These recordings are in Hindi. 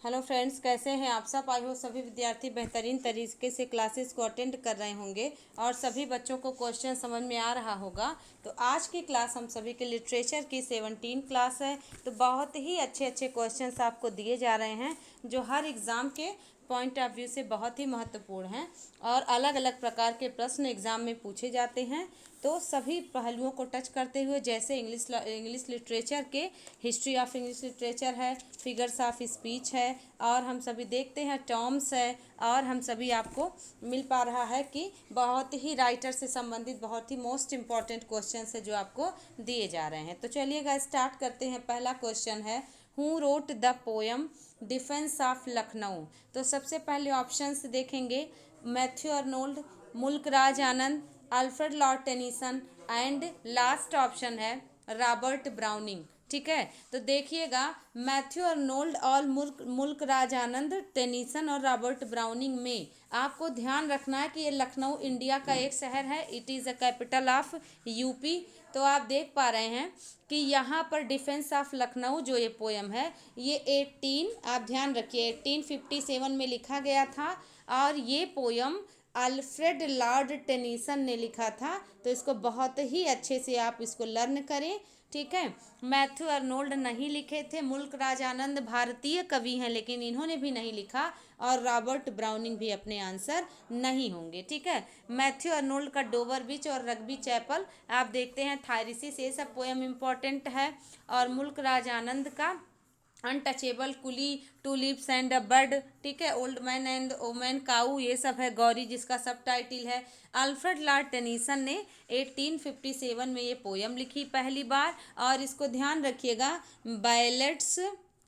हेलो फ्रेंड्स, कैसे हैं आप सब। आई हो सभी विद्यार्थी बेहतरीन तरीके से क्लासेस को अटेंड कर रहे होंगे और सभी बच्चों को क्वेश्चन समझ में आ रहा होगा। तो आज की क्लास हम सभी के लिटरेचर की 17 क्लास है। तो बहुत ही अच्छे अच्छे क्वेश्चंस आपको दिए जा रहे हैं जो हर एग्ज़ाम के पॉइंट ऑफ व्यू से बहुत ही महत्वपूर्ण हैं और अलग अलग प्रकार के प्रश्न एग्ज़ाम में पूछे जाते हैं। तो सभी पहलुओं को टच करते हुए, जैसे इंग्लिश लिटरेचर के हिस्ट्री ऑफ इंग्लिश लिटरेचर है, फिगर्स ऑफ स्पीच है, और हम सभी देखते हैं टर्म्स है, और हम सभी आपको मिल पा रहा है कि बहुत ही राइटर से संबंधित बहुत ही मोस्ट इम्पॉर्टेंट क्वेश्चन है जो आपको दिए जा रहे हैं। तो चलिएगा स्टार्ट करते हैं। पहला क्वेश्चन है, who wrote the poem defence of Lucknow. तो सबसे पहले ऑप्शंस देखेंगे, Matthew Arnold, Mulk Raj Anand, Alfred Lord Tennyson, and last option है रॉबर्ट ब्राउनिंग। ठीक है, तो देखिएगा, मैथ्यू अर्नोल्ड और मुल्क राज आनंद, टेनिसन और रॉबर्ट ब्राउनिंग में आपको ध्यान रखना है कि ये लखनऊ इंडिया का एक शहर है। It is a capital of UP. तो आप देख पा रहे हैं कि यहाँ पर डिफेंस ऑफ लखनऊ जो ये पोयम है, ये 18, आप ध्यान रखिए, 1857 में लिखा गया था और ये पोयम अल्फ्रेड लॉर्ड टेनिसन ने लिखा था। तो इसको बहुत ही अच्छे से आप इसको लर्न करें। ठीक है, मैथ्यू अर्नोल्ड नहीं लिखे थे, मुल्क राज आनंद भारतीय कवि हैं लेकिन इन्होंने भी नहीं लिखा, और रॉबर्ट ब्राउनिंग भी अपने आंसर नहीं होंगे। ठीक है, मैथ्यू अर्नोल्ड का डोवर बीच और रग्बी चैपल आप देखते हैं, थायरिसिस, ये सब पोएम इम्पॉर्टेंट है। और मुल्क राज आनंद का Untouchable, Coolie, two leaves and a bud, ठीक है, old man and woman cow, ये सब है गौरी, जिसका सब टाइटिल है। अल्फ्रेड लॉर्ड टेनिसन ने 1857 में ये पोयम लिखी पहली बार। और इसको ध्यान रखिएगा, बैलेट्स,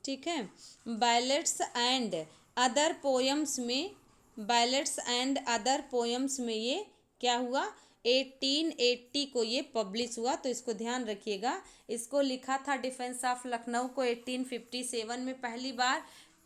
ठीक है, बैलेट्स एंड अदर पोयम्स में, बैलेट्स एंड अदर पोयम्स में ये क्या हुआ, 1880 को ये पब्लिश हुआ। तो इसको ध्यान रखिएगा, इसको लिखा था डिफेंस ऑफ लखनऊ को 1857 में पहली बार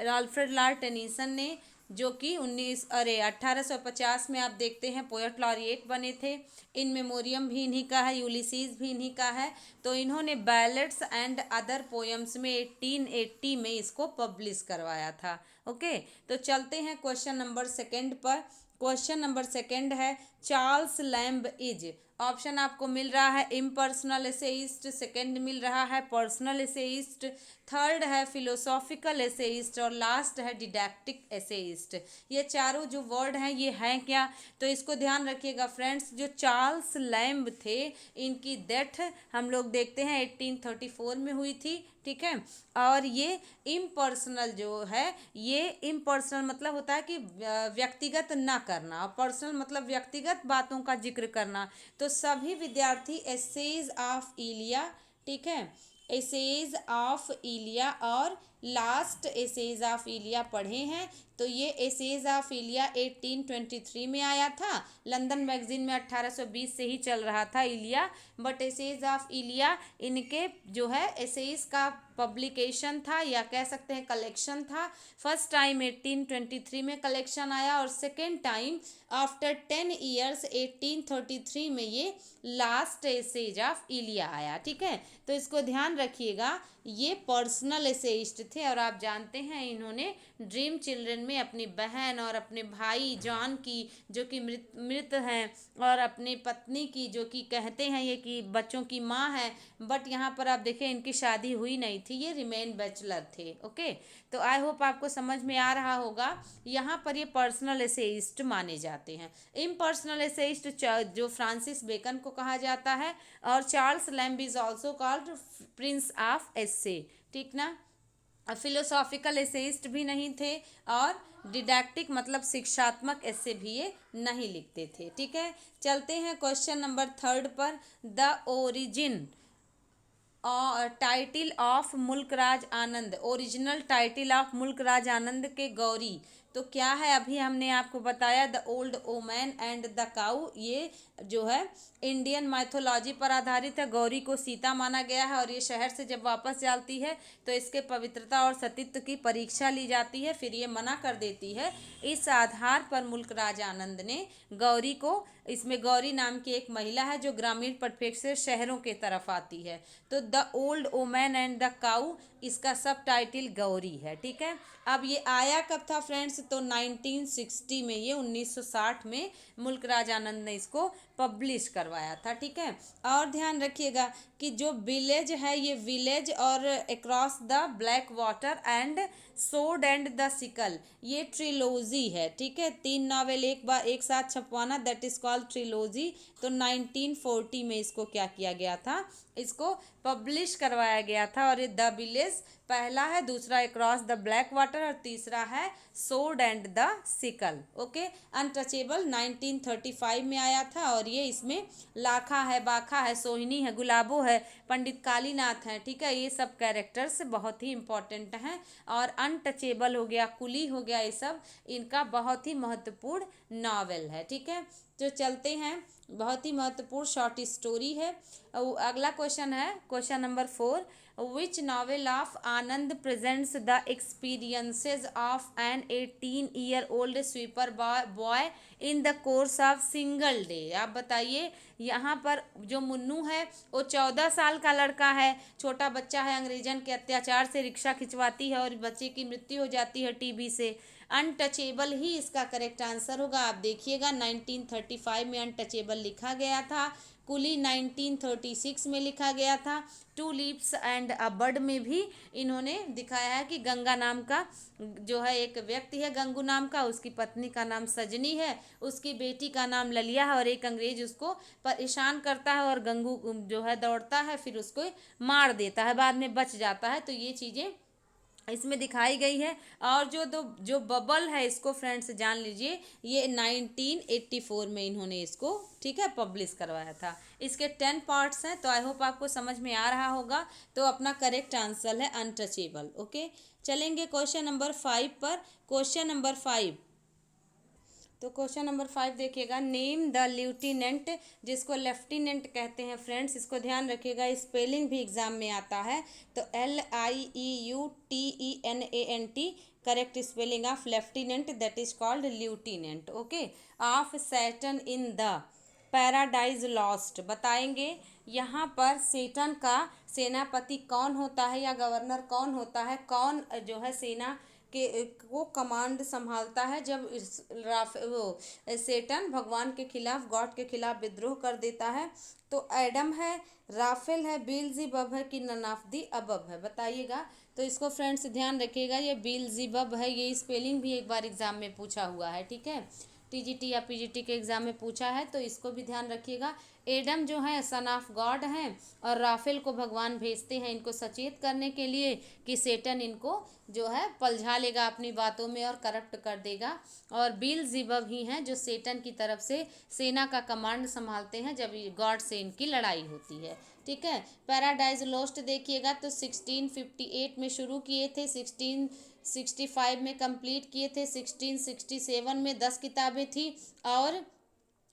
अल्फ्रेड लॉर्ड टेनिसन ने, जो कि 1850 में आप देखते हैं पोएट लॉरिएट बने थे। इन मेमोरियम भी इन्हीं का है, यूलिसीज भी इन्हीं का है। तो इन्होंने बैलेट्स एंड अदर पोएम्स में 1880 में इसको पब्लिश करवाया था। ओके, तो चलते हैं क्वेश्चन नंबर सेकंड पर। क्वेश्चन नंबर सेकंड है, चार्ल्स लैम्ब इज, ऑप्शन आपको मिल रहा है इम्पर्सनल एसेइस्ट, सेकंड मिल रहा है पर्सनल एसेइस्ट, थर्ड है फिलोसॉफिकल एसेइस्ट, और लास्ट है डिडैक्टिक एसेइस्ट। ये चारों जो वर्ड हैं ये हैं क्या, तो इसको ध्यान रखिएगा फ्रेंड्स। जो चार्ल्स लैम्ब थे, इनकी डेथ हम लोग देखते हैं 1834 में हुई थी। ठीक है, और ये इम्पर्सनल जो है, ये इम्पर्सनल मतलब होता है कि व्यक्तिगत ना करना, और पर्सनल मतलब व्यक्तिगत बातों का जिक्र करना। तो सभी विद्यार्थी एसेज ऑफ इलिया, ठीक है, एसेज ऑफ इलिया और लास्ट एसेज ऑफ इलिया पढ़े हैं। तो ये एसेज ऑफ इलिया 1823 में आया था, लंदन मैगजीन में 1820 से ही चल रहा था इलिया, बट एसेज ऑफ इलिया इनके जो है एसेज का पब्लिकेशन था, या कह सकते हैं कलेक्शन था। फर्स्ट टाइम 1823 में कलेक्शन आया, और सेकेंड टाइम आफ्टर 10 ईयर्स 1833 में ये लास्ट एसेज ऑफ इलिया आया। ठीक है, तो इसको ध्यान रखिएगा, ये पर्सनल एसेइस्ट थे, और आप जानते हैं इन्होंने ड्रीम चिल्ड्रन में अपनी बहन और अपने भाई जॉन की, जो कि मृत हैं, और अपनी पत्नी की, जो कि कहते हैं ये कि बच्चों की माँ है, बट यहाँ पर आप देखें इनकी शादी हुई नहीं थी, ये रिमेन बैचलर थे। ओके, तो आई होप आपको समझ में आ रहा होगा। यहाँ पर ये पर्सनल एसेइस्ट माने जाते हैं। इम्पर्सनल एसेइस्ट जो फ्रांसिस बेकन को कहा जाता है, और Charles Lamb is also called prince of essay. ठीक ना, फिलोसॉफिकल एसेइस्ट भी नहीं थे, और डिडैक्टिक मतलब शिक्षात्मक ऐसे भी ये नहीं लिखते थे। ठीक है, चलते हैं क्वेश्चन नंबर थर्ड पर। द ओरिजिन टाइटिल ऑफ मुल्क राज आनंद, ओरिजिनल टाइटिल ऑफ मुल्क राज आनंद के गौरी तो क्या है, अभी हमने आपको बताया the old woman and the cow, ये जो है इंडियन माइथोलॉजी पर आधारित है। गौरी को सीता माना गया है और ये शहर से जब वापस जाती है तो इसके पवित्रता और सतीत्व की परीक्षा ली जाती है, फिर ये मना कर देती है। इस आधार पर मुल्क राज आनंद ने गौरी को, इसमें गौरी नाम की एक महिला है जो ग्रामीण परिप्रेक्ष्य से शहरों के तरफ आती है, तो the old woman and the cow इसका सब टाइटल गौरी है। ठीक है, अब ये आया कब था फ्रेंड्स, तो 1960 में, ये 1960 में मुल्क राज आनंद ने इसको पब्लिश करवाया था। ठीक है, और ध्यान रखिएगा कि जो विलेज है, ये विलेज और across the black water and सोड एंड द सिकल, ये ट्रिलोजी है। ठीक है, 3 नावल एक बार एक साथ छपवाना, दैट इज कॉल्ड ट्रिलोजी। तो 1940 में इसको क्या किया गया था, इसको पब्लिश करवाया गया था। और ये द विलेज पहला है, दूसरा अक्रॉस द ब्लैक वाटर और तीसरा है सोड and the sickle. Okay, untouchable 1935 में आया था और ये इसमें लाखा है, बाखा है, सोहिनी है, गुलाबो है, पंडित कालीनाथ हैं। ठीक है, ये सब कैरेक्टर्स बहुत ही इंपॉर्टेंट हैं। और अनटचेबल हो गया, कुली हो गया, ये सब इनका बहुत ही महत्वपूर्ण नावल है। ठीक है, तो चलते हैं, बहुत ही महत्वपूर्ण शॉर्ट स्टोरी है। अगला क्वेश्चन है, question number 4, which novel of Anand presents the experiences of an 18-year old sweeper boy in the course of single day. आप बताइए, यहाँ पर जो मुन्नू है वो 14 साल का लड़का है, छोटा बच्चा है, अंग्रेजन के अत्याचार से रिक्शा खिंचवाती है और बच्चे की मृत्यु हो जाती है टीबी से। अनटचेबल ही इसका करेक्ट आंसर होगा। आप देखिएगा 1935 में अनटचेबल लिखा गया था, कुली 1936 में लिखा गया था, two leaves and a bud में भी इन्होंने दिखाया है कि गंगा नाम का जो है एक व्यक्ति है, गंगू नाम का, उसकी पत्नी का नाम सजनी है, उसकी बेटी का नाम ललिया है और एक अंग्रेज उसको परेशान करता है और गंगू जो है दौड़ता है, फिर उसको मार देता है, बाद में बच जाता है। तो ये चीज़ें इसमें दिखाई गई है। और जो बबल है, इसको फ्रेंड्स जान लीजिए, ये 1984 में इन्होंने इसको, ठीक है, पब्लिश करवाया था। इसके 10 पार्ट्स हैं, तो आई होप आपको समझ में आ रहा होगा। तो अपना करेक्ट आंसर है अनटचेबल। ओके, चलेंगे क्वेश्चन नंबर 5 पर। क्वेश्चन नंबर 5, तो क्वेश्चन नंबर 5 देखिएगा, नेम द ल्यूटिनेंट, जिसको लेफ्टिनेंट कहते हैं फ्रेंड्स, इसको ध्यान रखिएगा, स्पेलिंग भी एग्जाम में आता है। तो LIEUTENANT correct spelling of lieutenant, that is called lieutenant. Okay, of Saturn in the paradise lost, बताएंगे यहाँ पर सेटन का सेनापति कौन होता है या गवर्नर कौन होता है, कौन जो है सेना के वो कमांड संभालता है जब वो सेटन भगवान के खिलाफ, गॉड के खिलाफ विद्रोह कर देता है। तो एडम है, राफेल है, बिलजीबब है कि नन ऑफ दी अबव है, बताइएगा। तो इसको फ्रेंड्स ध्यान रखिएगा, ये बिलजीबब है, ये स्पेलिंग भी एक बार एग्जाम में पूछा हुआ है। ठीक है, टीजीटी या पीजीटी के एग्जाम में पूछा है, तो इसको भी ध्यान रखिएगा। एडम जो है सन ऑफ गॉड हैं और राफेल को भगवान भेजते हैं इनको सचेत करने के लिए कि सेटन इनको जो है पलझा लेगा अपनी बातों में और करप्ट कर देगा। और बिलजीबब ही हैं जो सेटन की तरफ से सेना का कमांड संभालते हैं जब गॉड से इनकी लड़ाई होती है। ठीक है, पैराडाइज लॉस्ट देखिएगा, तो 1658 में शुरू किए थे, 1665 में कंप्लीट किए थे, 1667 में 10 किताबें थी और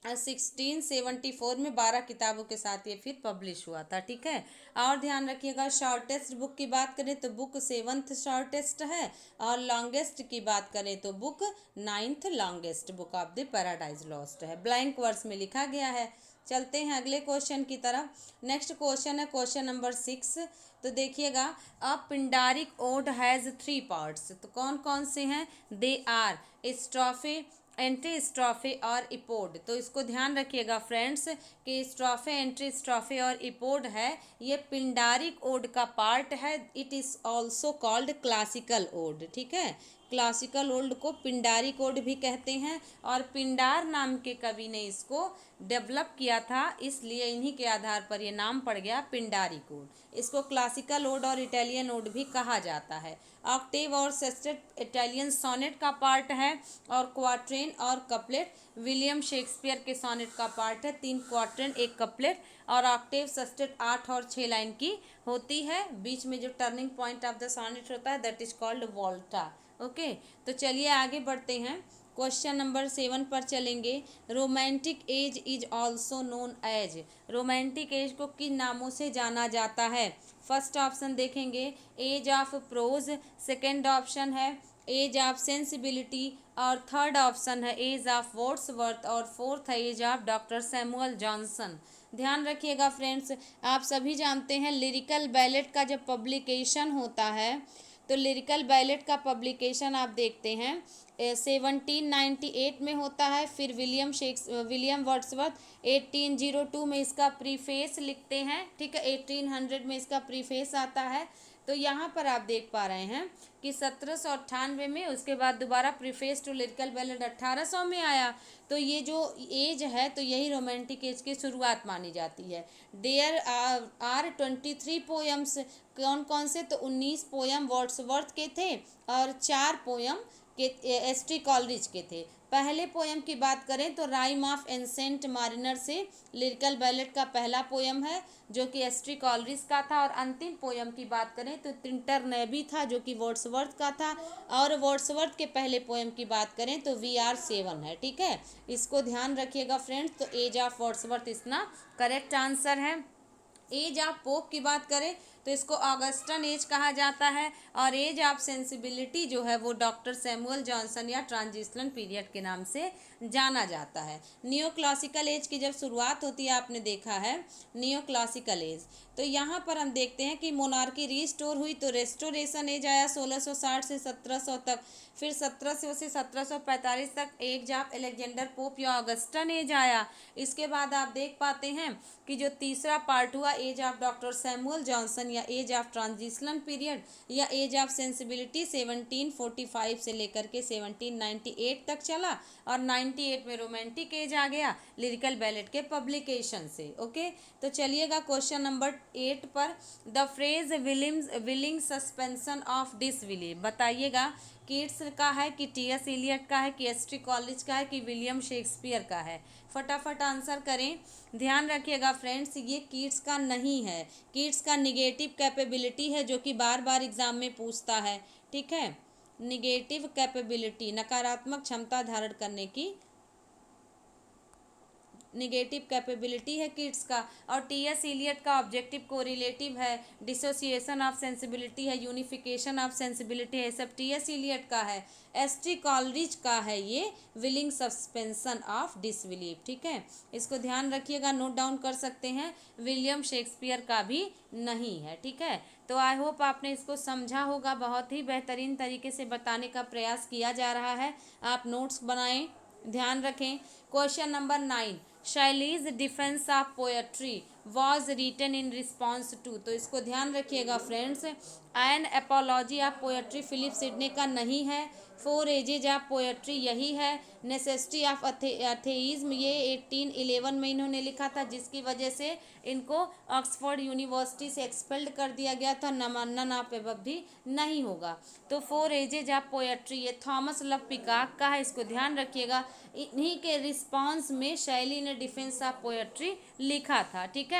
1674 में 12 किताबों के साथ ये फिर पब्लिश हुआ था। ठीक है, और ध्यान रखिएगा, शॉर्टेस्ट बुक की बात करें तो बुक 7th शॉर्टेस्ट है और लॉन्गेस्ट की बात करें तो book 9th longest book of the paradise lost है, ब्लैंक वर्स में लिखा गया है। चलते हैं अगले क्वेश्चन की तरफ। नेक्स्ट क्वेश्चन है क्वेश्चन नंबर 6। तो देखिएगा, अ पिंडारिक ओड हैज़ 3 पार्ट्स, तो कौन कौन से हैं, दे आर स्ट्रोफे, एंट्री स्ट्रोफे और इपोड। तो इसको ध्यान रखिएगा फ्रेंड्स कि स्ट्रोफे, एंट्री स्ट्रोफे और इपोड है, ये पिंडारिक ओड का पार्ट है। It is also called classical ode. ठीक है, क्लासिकल ओड को पिंडारिक ओड भी कहते हैं और पिंडार नाम के कवि ने इसको डेवलप किया था, इसलिए इन्हीं के आधार पर ये नाम पड़ गया पिंडारिक ओड। इसको क्लासिकल ओड और इटालियन ओड भी कहा जाता है। ऑक्टेव और सेस्टेट इटालियन सोनेट का पार्ट है और क्वाट्रेन और कपलेट विलियम शेक्सपियर के सोनेट का पार्ट है। 3 क्वाट्रेन 1 कपलेट और ऑक्टेव सस्टेट 8 और 6 लाइन की होती है। बीच में जो turning point of the sonnet होता है that is called volta. Okay, तो चलिए आगे बढ़ते हैं। क्वेश्चन नंबर 7 पर चलेंगे। Romantic age is also known as, romantic age को किन नामों से जाना जाता है? फर्स्ट ऑप्शन देखेंगे age of prose, second option है एज ऑफ सेंसिबिलिटी, और थर्ड ऑप्शन है एज ऑफ वर्ड्सवर्थ, और फोर्थ है age of Doctor Samuel Johnson. ध्यान रखिएगा फ्रेंड्स, आप सभी जानते हैं लिरिकल बैलेट का जब पब्लिकेशन होता है तो लिरिकल बैलेट का पब्लिकेशन आप देखते हैं 1798 में होता है। फिर विलियम वर्ड्सवर्थ 1802 में इसका प्रीफेस लिखते हैं, ठीक है, 1800 में इसका प्रीफेस आता है। तो यहाँ पर आप देख पा रहे हैं कि 1798 में, उसके बाद दोबारा प्रीफेस टू लिरिकल बैलेट 1800 में आया। तो ये जो एज है तो यही रोमांटिक एज की शुरुआत मानी जाती है। देयर आर 23 पोएम्स, कौन कौन से? तो 19 पोएम वर्ड्सवर्थ के थे और 4 पोएम के एस.टी. कॉलरिज के थे। पहले पोएम की बात करें तो राइम ऑफ एंसेंट मारिनर से लिरिकल बैलेट का पहला पोएम है जो कि एस.टी. कॉलरिज का था। और अंतिम पोएम की बात करें तो तिंटर नेबी था जो कि वर्ड्सवर्थ का था। और वर्ड्सवर्थ के पहले पोएम की बात करें तो VR7 है, ठीक है, इसको ध्यान रखिएगा फ्रेंड्स। तो एज ऑफ वर्ड्सवर्थ इसना करेक्ट आंसर है। एज ऑफ पोप की बात करें तो इसको ऑगस्टन एज कहा जाता है। और एज ऑफ सेंसिबिलिटी जो है वो डॉक्टर सैमुअल जॉनसन या ट्रांजिशनल पीरियड के नाम से जाना जाता है। नियो क्लासिकल एज की जब शुरुआत होती है, आपने देखा है नियो क्लासिकल एज, तो यहाँ पर हम देखते हैं कि मोनार्की रिस्टोर हुई तो रेस्टोरेशन एज आया 1660 से 1700 तक। फिर 1700 से 1745 तक एज ऑफ अलेक्जेंडर पोप या ऑगस्टन एज आया। इसके बाद आप देख पाते हैं कि जो तीसरा पार्ट हुआ age of Doctor Samuel Johnson या एज ऑफ ट्रांजिशनल पीरियड या एज ऑफ सेंसिबिलिटी 1745 से लेकर के 1798 तक चला। और 98 में रोमांटिक एज आ गया लिरिकल बैलेट के पब्लिकेशन से। ओके, तो चलिएगा क्वेश्चन नंबर 8 पर। The phrase willing suspension of disbelief, बताइएगा कीट्स का है कि टी.एस. इलियट का है कि एस.टी. कॉलेज का है कि विलियम शेक्सपियर का है? फटाफट आंसर करें। ध्यान रखिएगा फ्रेंड्स, ये कीट्स का नहीं है। कीट्स का निगेटिव कैपेबिलिटी है जो कि बार बार एग्जाम में पूछता है, ठीक है, निगेटिव कैपेबिलिटी, नकारात्मक क्षमता धारण करने की निगेटिव कैपेबिलिटी है कीट्स का। और टी.एस. इलियट का ऑब्जेक्टिव कोरिलेटिव है, डिसोसिएशन ऑफ सेंसिबिलिटी है, यूनिफिकेशन ऑफ सेंसिबिलिटी है, सब टी.एस. इलियट का है। एस.टी. कॉलरिज का है ये विलिंग सस्पेंशन ऑफ डिसबिलीफ, ठीक है, इसको ध्यान रखिएगा, नोट डाउन कर सकते हैं। विलियम शेक्सपियर का भी नहीं है, ठीक है। तो आई होप आपने इसको समझा होगा, बहुत ही बेहतरीन तरीके से बताने का प्रयास किया जा रहा है। आप नोट्स बनाएं, ध्यान रखें। Question number 9, Shelley's defence of poetry was written in response to, तो इसको ध्यान रखिएगा friends. An apology of poetry Philip Sidney का नहीं है। 4 एजेज ऑफ पोएट्री यही है। नेसेसिटी ऑफ अथेइज्म ये 1811 में इन्होंने लिखा था, जिसकी वजह से इनको ऑक्सफोर्ड यूनिवर्सिटी से एक्सपेल्ड कर दिया गया था। नन ऑफ एबव भी नहीं होगा। तो 4 एजेज ऑफ पोएट्री ये थॉमस लव पिकाक का है, इसको ध्यान रखिएगा। इन्हीं के रिस्पॉन्स में शैली ने डिफेंस ऑफ पोएट्री लिखा था, ठीक है।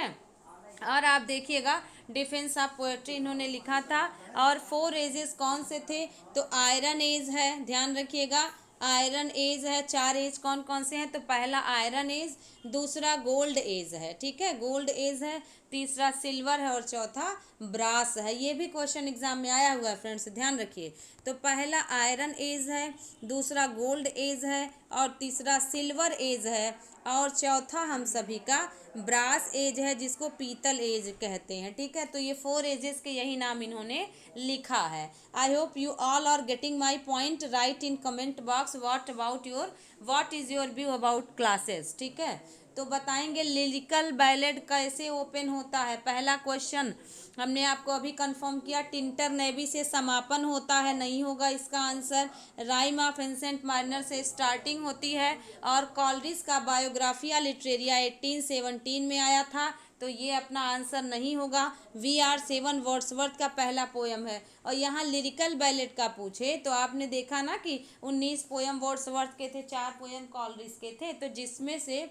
और आप देखिएगा डिफेंस ऑफ पोएट्री इन्होंने लिखा था। और 4 एजेस कौन से थे? तो आयरन एज है, ध्यान रखिएगा, आयरन एज है। 4 एज कौन कौन से हैं? तो पहला आयरन एज, दूसरा गोल्ड एज है, ठीक है, गोल्ड एज है, तीसरा सिल्वर है और चौथा ब्रास है। ये भी क्वेश्चन एग्जाम में आया हुआ है फ्रेंड्स, ध्यान रखिए। तो पहला आयरन एज है, दूसरा गोल्ड एज है और तीसरा सिल्वर एज है और चौथा हम सभी का ब्रास एज है, जिसको पीतल एज कहते हैं, ठीक है। तो ये 4 एजेस के यही नाम इन्होंने लिखा है। I hope you all are getting my point. Right in comment box what is your view about classes, ठीक है। तो बताएंगे लिरिकल बैलेट कैसे ओपन होता है। पहला क्वेश्चन हमने आपको अभी कंफर्म किया, टिंटर नेवी से समापन होता है, नहीं होगा इसका आंसर। राइम ऑफ एंसेंट मारिनर से स्टार्टिंग होती है और कॉलरिज का बायोग्राफिया लिटरेरिया 1817 में आया था, तो ये अपना आंसर नहीं होगा। VR7 वर्ड्सवर्थ का पहला पोयम है। और यहाँ लिरिकल बैलेट का पूछे तो आपने देखा ना कि 19 पोयम वर्ड्सवर्थ के थे, 4 पोयम कॉलरिज के थे, तो जिसमें से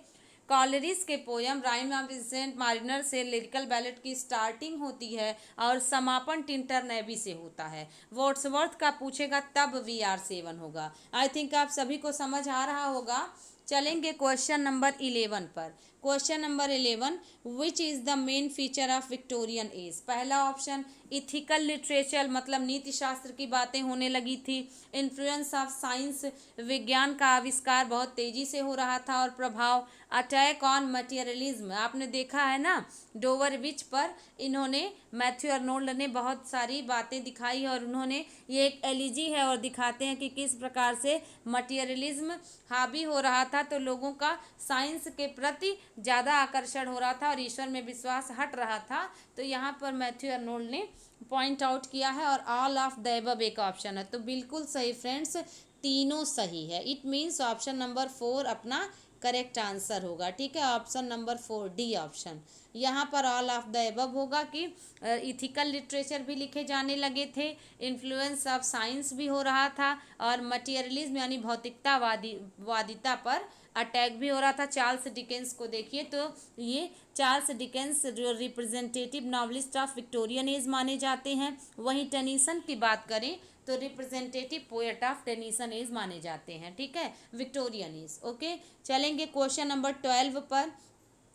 कॉलरिज के poem rime of ancient mariner से लिरिकल बैलेट की स्टार्टिंग होती है और समापन टिंटर नेवी से होता है। वर्ड्सवर्थ का पूछेगा तब VR7 होगा। आई थिंक आप सभी को समझ आ रहा होगा। चलेंगे क्वेश्चन नंबर 11 पर। Question number 11, which is the main feature of Victorian as. पहला ऑप्शन इथिकल लिटरेचर, मतलब नीति शास्त्र की बातें होने लगी थी। इन्फ्लुएंस ऑफ साइंस, विज्ञान का आविष्कार बहुत तेजी से हो रहा था और प्रभाव। अटैक ऑन मटेरियलिज्म, आपने देखा है ना डोवर विच पर इन्होंने मैथ्यू अर्नोल्ड ने बहुत सारी बातें दिखाई और उन्होंने ये एक एलिजी है और दिखाते हैं कि किस प्रकार से मटेरियलिज्म हावी हो रहा था, तो लोगों का साइंस के प्रति ज़्यादा आकर्षण हो रहा था और ईश्वर में विश्वास हट रहा था। तो यहाँ पर मैथ्यू अर्नोल्ड ने पॉइंट आउट किया है और ऑल ऑफ द अबव एक ऑप्शन है। तो बिल्कुल सही फ्रेंड्स, तीनों सही है। इट मीन्स ऑप्शन नंबर 4 अपना करेक्ट आंसर होगा। ठीक है, ऑप्शन नंबर 4 डी ऑप्शन। यहाँ पर ऑल ऑफ द एबव होगा कि इथिकल लिटरेचर भी लिखे जाने लगे थे, इन्फ्लुएंस ऑफ साइंस भी हो रहा था और मटीरियलिज्म यानी भौतिकतावादिता पर अटैक भी हो रहा था। चार्ल्स डिकेंस को देखिए, तो ये चार्ल्स डिकेंस जो representative novelist of Victorian age माने जाते हैं। वहीं टेनीसन की बात करें तो representative poet of Tennyson age माने जाते हैं। ठीक है, विक्टोरियन एज। ओके, चलेंगे क्वेश्चन नंबर 12 पर।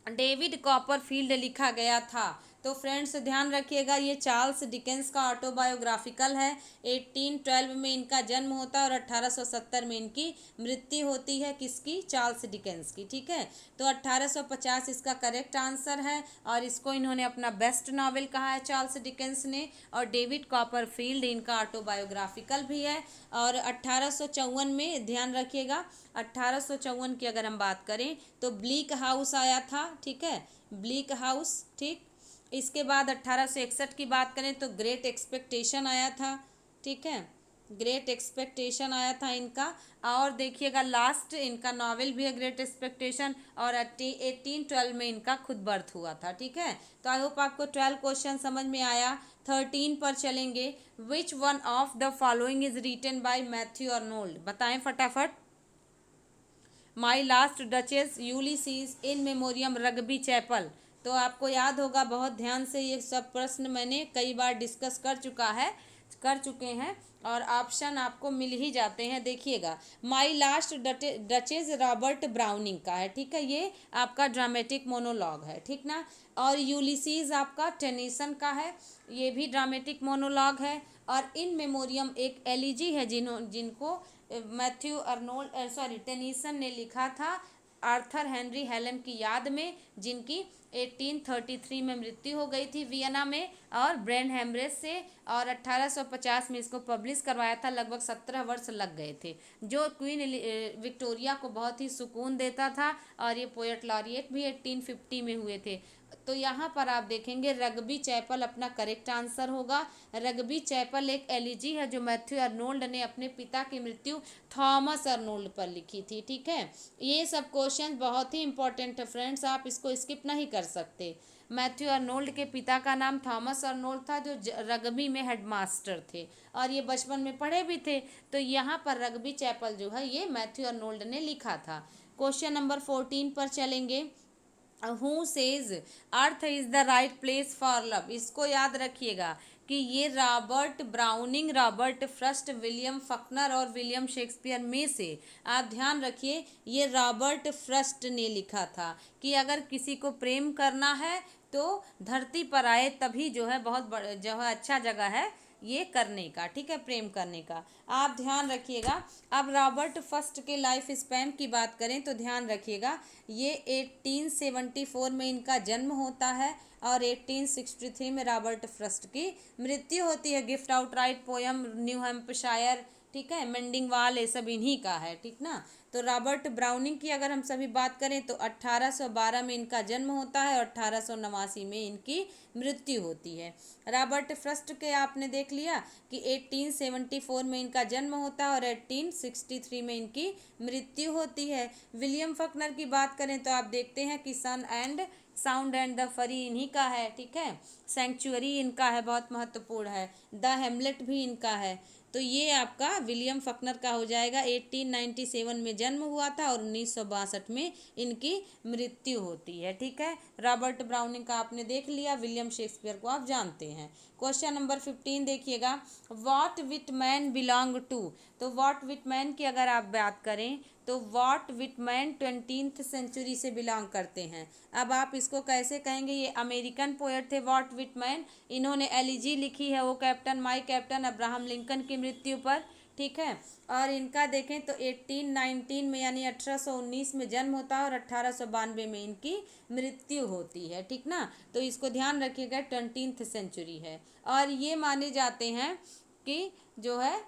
डेविड कॉपरफील्ड लिखा गया था। तो फ्रेंड्स ध्यान रखिएगा, ये चार्ल्स डिकेंस का ऑटोबायोग्राफिकल है। 1812 में इनका जन्म होता है और 1870 में इनकी मृत्यु होती है। किसकी? चार्ल्स डिकेंस की। ठीक है, तो 1850 इसका करेक्ट आंसर है और इसको इन्होंने अपना बेस्ट नॉवेल कहा है चार्ल्स डिकेंस ने। और डेविड कॉपरफील्ड इनका ऑटोबायोग्राफिकल भी है। और 1854 में ध्यान रखिएगा, 1854 की अगर हम बात करें तो ब्लीक हाउस आया था। ठीक है, ब्लीक हाउस। ठीक, इसके बाद 1861 की बात करें तो ग्रेट एक्सपेक्टेशन आया था। ठीक है, ग्रेट एक्सपेक्टेशन आया था इनका। और देखिएगा लास्ट इनका नॉवेल भी है ग्रेट एक्सपेक्टेशन और 1812 में इनका खुद बर्थ हुआ था। ठीक है, तो आई होप आपको 12 क्वेश्चन समझ में आया। 13 पर चलेंगे। Which one of the following is written by Matthew Arnold, बताएं फटाफट। My Last Duchess, Ulysses, In Memoriam, Rugby Chapel. तो आपको याद होगा बहुत ध्यान से, ये सब प्रश्न मैंने कई बार डिस्कस कर चुके हैं और ऑप्शन आपको मिल ही जाते हैं। देखिएगा, माई लास्ट डचेस रॉबर्ट ब्राउनिंग का है। ठीक है, ये आपका ड्रामेटिक मोनोलॉग है। ठीक ना। और यूलिसीज आपका टेनीसन का है, ये भी ड्रामेटिक मोनोलॉग है। और इन मेमोरियम एक एलिजी है जिनको मैथ्यू अर्नोल्ड टेनीसन ने लिखा था आर्थर हेनरी हेलन की याद में, जिनकी 1833 में मृत्यु हो गई थी वियना में और ब्रेन हेमरेज से। और 1850 में इसको पब्लिश करवाया था। लगभग 17 वर्ष लग गए थे, जो क्वीन विक्टोरिया को बहुत ही सुकून देता था। और ये पोएट लॉरिएट भी 1850 में हुए थे। तो यहाँ पर आप देखेंगे रग्बी चैपल अपना करेक्ट आंसर होगा। रग्बी चैपल एक एलिजी है जो मैथ्यू अर्नोल्ड ने अपने पिता की मृत्यु थॉमस अर्नोल्ड पर लिखी थी। ठीक है, ये सब क्वेश्चन बहुत ही इंपॉर्टेंट है फ्रेंड्स, आप इसको स्किप नहीं कर सकते। मैथ्यू अर्नोल्ड के पिता का नाम थॉमस अर्नोल्ड था, जो रग्बी में हेडमास्टर थे और ये बचपन में पढ़े भी थे। तो यहाँ पर रग्बी चैपल जो है ये मैथ्यू अर्नोल्ड ने लिखा था। क्वेश्चन नंबर 14 पर चलेंगे। Who says earth is the right place for love. इसको याद रखिएगा कि ये Robert Browning, Robert Frost, William Faulkner और विलियम शेक्सपियर में से आप ध्यान रखिए, ये रॉबर्ट फ्रस्ट ने लिखा था कि अगर किसी को प्रेम करना है तो धरती पर आए, तभी जो है बहुत जो है अच्छा जगह है ये करने का। ठीक है, प्रेम करने का आप ध्यान रखिएगा। अब रॉबर्ट फर्स्ट के लाइफ स्पैन की बात करें तो ध्यान रखिएगा, ये 1874 में इनका जन्म होता है और 1863 में रॉबर्ट फर्स्ट की मृत्यु होती है। Gift outright poem, new Hampshire, ठीक है, मेंडिंग वाल, ये सब इन्हीं का है। ठीक ना। तो रॉबर्ट ब्राउनिंग की अगर हम सभी बात करें तो 1812 में इनका जन्म होता है और 1889 में इनकी मृत्यु होती है। रॉबर्ट फर्स्ट के आपने देख लिया कि 1874 में इनका जन्म होता है और 1863 में इनकी मृत्यु होती है। विलियम फकनर की बात करें तो आप देखते हैं कि सन एंड साउंड एंड द फरी इन्हीं का है। ठीक है, सेंचुरी इनका है, बहुत महत्वपूर्ण है। द हेमलेट भी इनका है। तो ये आपका विलियम फकनर का हो जाएगा। 1897 में जन्म हुआ था और 1962 में इनकी मृत्यु होती है। ठीक है, रॉबर्ट ब्राउनिंग का आपने देख लिया, विलियम शेक्सपियर को आप जानते हैं। क्वेश्चन नंबर 15 देखिएगा, वॉट विटमैन बिलोंग टू। तो वॉट विटमैन की अगर आप बात करें तो वॉट विटमैन 20th सेंचुरी से बिलोंग करते हैं। अब आप इसको कैसे कहेंगे, ये अमेरिकन पोएट थे वॉट विटमैन। इन्होंने एलिजी लिखी है वो कैप्टन माई कैप्टन अब्राहम लिंकन की मृत्यु पर। ठीक है, और इनका देखें तो 1819 में यानी 1819 में जन्म होता है और 1892 में इनकी मृत्यु होती है। ठीक ना, तो इसको ध्यान रखिएगा, 20th सेंचुरी है। और ये माने जाते हैं कि जो है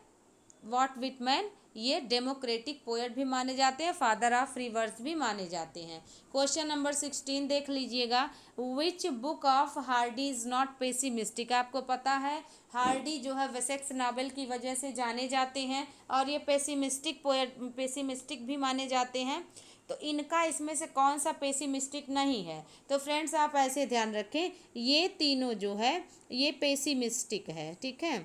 वॉट विटमैन ये डेमोक्रेटिक पोएट भी माने जाते हैं, फादर ऑफ फ्री वर्ड्स भी माने जाते हैं। क्वेश्चन नंबर 16 देख लीजिएगा, which book of Hardy is not pessimistic. आपको पता है हार्डी जो है वेसेक्स नॉवेल की वजह से जाने जाते हैं और ये पेसिमिस्टिक पोएट पेसिमिस्टिक भी माने जाते हैं। तो इनका इसमें से कौन सा पेसिमिस्टिक नहीं है। तो फ्रेंड्स आप ऐसे ध्यान रखें, ये तीनों जो है ये पेसिमिस्टिक है। ठीक है,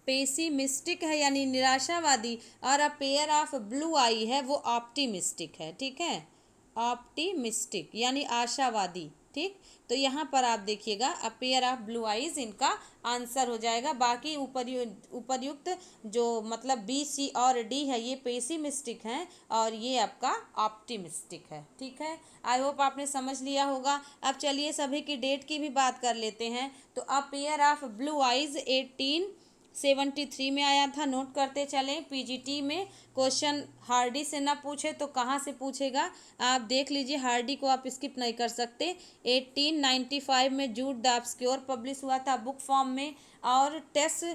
पेसिमिस्टिक है यानी निराशावादी, और अ पेयर ऑफ ब्लू आई है वो ऑप्टिमिस्टिक है। ठीक है, ऑप्टिमिस्टिक यानी आशावादी। ठीक, तो यहाँ पर आप देखिएगा a pair of blue eyes इनका आंसर हो जाएगा। बाकी उपर्युक्त जो मतलब बी सी और डी है ये पेसिमिस्टिक हैं और ये आपका ऑप्टिमिस्टिक है। ठीक है, आई होप आपने समझ लिया होगा। अब चलिए सभी की डेट की भी बात कर लेते हैं। तो a pair of blue eyes 1873 में आया था, नोट करते चलें। पीजीटी में क्वेश्चन हार्डी से ना पूछे तो कहाँ से पूछेगा, आप देख लीजिए, हार्डी को आप स्किप नहीं कर सकते। 1895 में जूड द ऑब्स्क्योर पब्लिश हुआ था बुक फॉर्म में, और Tess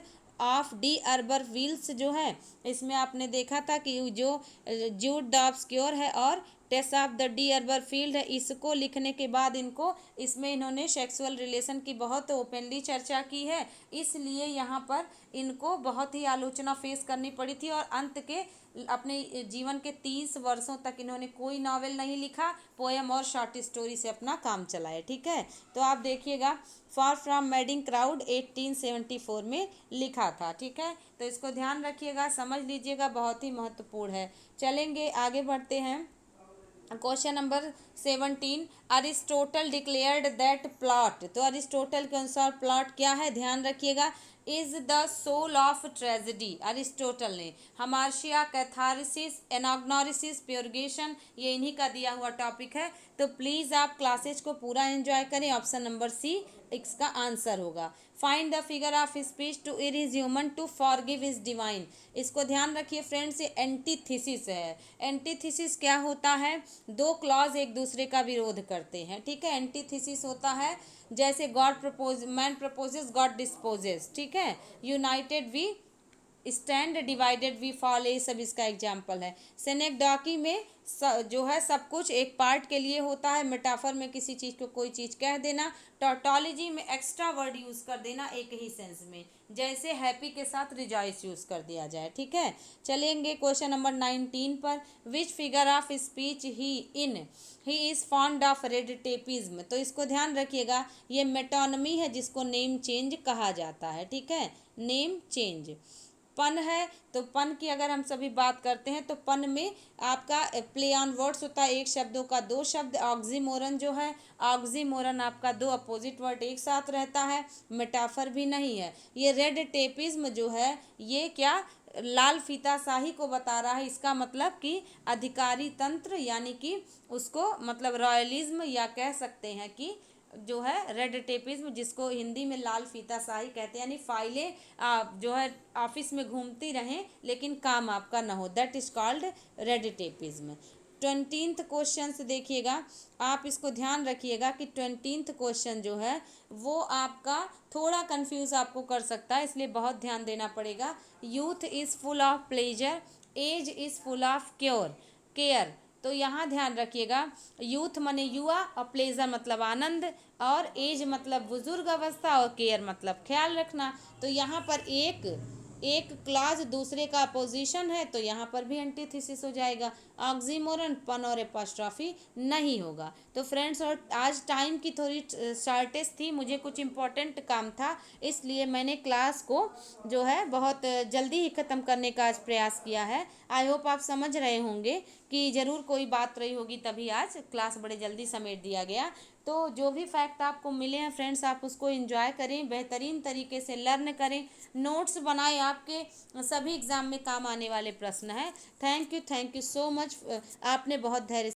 of d'Urbervilles जो है इसमें आपने देखा था कि जो जूड द ऑब्स्क्योर है और Tess of the d'Urbervilles है, इसको लिखने के बाद इनको इसमें इन्होंने सेक्सुअल रिलेशन की बहुत ओपनली चर्चा की है, इसलिए यहाँ पर इनको बहुत ही आलोचना फेस करनी पड़ी थी। और अंत के अपने जीवन के 30 वर्षों तक इन्होंने कोई नॉवेल नहीं लिखा, पोएम और शॉर्ट स्टोरी से अपना काम चलाया। ठीक है, तो आप देखिएगा फार फ्रॉम मैडिंग क्राउड 1874 में लिखा था। ठीक है, तो इसको ध्यान रखिएगा, समझ लीजिएगा, बहुत ही महत्वपूर्ण है। चलेंगे आगे बढ़ते हैं। Question number 17, Aristotle declared that plot. तो अरिस्टोटल के अनुसार प्लॉट क्या है, ध्यान रखिएगा, is the soul of tragedy. Aristotle ने हमार्शिया, कैथारसिस, एनाग्नोरिसिस, प्योरगेशन, ये इन्हीं का दिया हुआ टॉपिक है। तो प्लीज़ आप क्लासेज को पूरा एंजॉय करें। ऑप्शन नंबर सी इसका आंसर होगा। Find the figure of speech to it is human to forgive is divine. इसको ध्यान रखिए फ्रेंड्स, ये एंटीथीसिस है। एंटीथीसिस क्या होता है, दो क्लॉज एक दूसरे का विरोध करते हैं। ठीक है, एंटीथीसिस होता है जैसे God propose man proposes God disposes. ठीक है, united we stand divided we fall, ये सब इसका एग्जाम्पल है। सेनेक्डॉकी में जो है सब कुछ एक पार्ट के लिए होता है, मेटाफर में किसी चीज़ को कोई चीज़ कह देना, टॉटोलॉजी में एक्स्ट्रा वर्ड यूज़ कर देना एक ही सेंस में, जैसे हैप्पी के साथ रिजॉइस यूज़ कर दिया जाए। ठीक है, चलेंगे क्वेश्चन नंबर 19 पर, which figure of speech he is fond of red tapism. तो इसको ध्यान रखिएगा, ये मेटोनमी है जिसको नेम चेंज कहा जाता है। ठीक है, नेम चेंज। पन है, तो पन की अगर हम सभी बात करते हैं तो पन में आपका प्ले ऑन वर्ड्स होता है, एक शब्दों का दो शब्द। ऑक्सीमोरन जो है, ऑक्सीमोरन आपका दो अपोजिट वर्ड एक साथ रहता है, मेटाफर भी नहीं है। ये रेड टेपिज्म जो है ये क्या लाल फीता शाही को बता रहा है, इसका मतलब कि अधिकारी तंत्र, यानी कि उसको मतलब रॉयलिज्म, या कह सकते हैं कि जो है रेड टेपिज्म, जिसको हिंदी में लाल फीताशाही कहते हैं, यानी फाइलें जो है ऑफिस में घूमती रहें लेकिन काम आपका ना हो, that is called red tapism. 20th question से देखिएगा, आप इसको ध्यान रखिएगा कि 20th क्वेश्चन जो है वो आपका थोड़ा कंफ्यूज आपको कर सकता है, इसलिए बहुत ध्यान देना पड़ेगा। Youth is full of pleasure, age is full of care. तो यहाँ ध्यान रखिएगा, यूथ माने युवा और प्लेजर मतलब आनंद, और एज मतलब बुजुर्ग अवस्था, और केयर मतलब ख्याल रखना। तो यहाँ पर एक एक क्लास दूसरे का अपोजिशन है तो यहाँ पर भी एंटीथेसिस हो जाएगा। ऑक्सीमोरन, पन और एपॉस्ट्रॉफी नहीं होगा। तो फ्रेंड्स, और आज टाइम की थोड़ी शॉर्टेज थी, मुझे कुछ इम्पोर्टेंट काम था, इसलिए मैंने क्लास को जो है बहुत जल्दी ही ख़त्म करने का आज प्रयास किया है। आई होप आप समझ रहे होंगे कि ज़रूर कोई बात रही होगी, तभी आज क्लास बड़े जल्दी समेट दिया गया। तो जो भी फैक्ट आपको मिले हैं फ्रेंड्स, आप उसको एंजॉय करें, बेहतरीन तरीके से लर्न करें, नोट्स बनाएं, आपके सभी एग्ज़ाम में काम आने वाले प्रश्न हैं। Thank you so much. आपने बहुत धैर्य